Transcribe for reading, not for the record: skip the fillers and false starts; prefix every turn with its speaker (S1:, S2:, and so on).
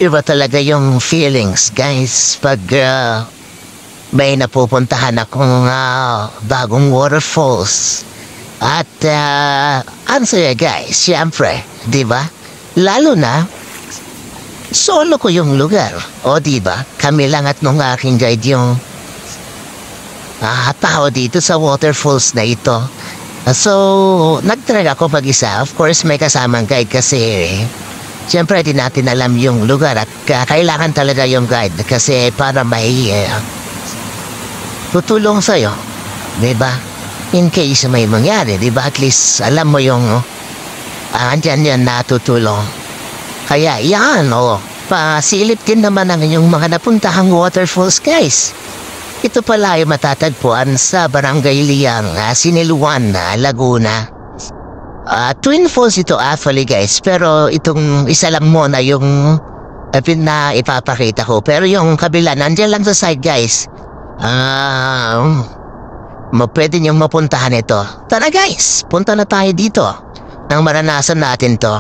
S1: Iba talaga yung feelings, guys, pag may napupuntahan akong bagong waterfalls. At ang saya, guys, siyempre, di ba? Lalo na, solo ko yung lugar. O, di ba? Kami lang at nung aking guide yung tao dito sa waterfalls na ito. So, nag-try ako mag-isa. Of course, may kasamang guide kasi siyempre, di natin alam yung lugar at kailangan talaga yung guide kasi para may tutulong sa'yo. Diba? In case may mangyari, diba? At least alam mo yung andyan yan natutulong. Kaya yan, pasilip din naman ang inyong mga napuntahang waterfalls, guys. Ito pala ay matatagpuan sa Barangay Liang, Siniluan, Laguna. Twin falls ito actually, guys, pero itong isa lang muna yung na ipapakita ko. Pero yung kabila, nandiyan lang sa side, guys. Pwede niyong mapuntahan ito. Tara, guys, punta na tayo dito nang maranasan natin to.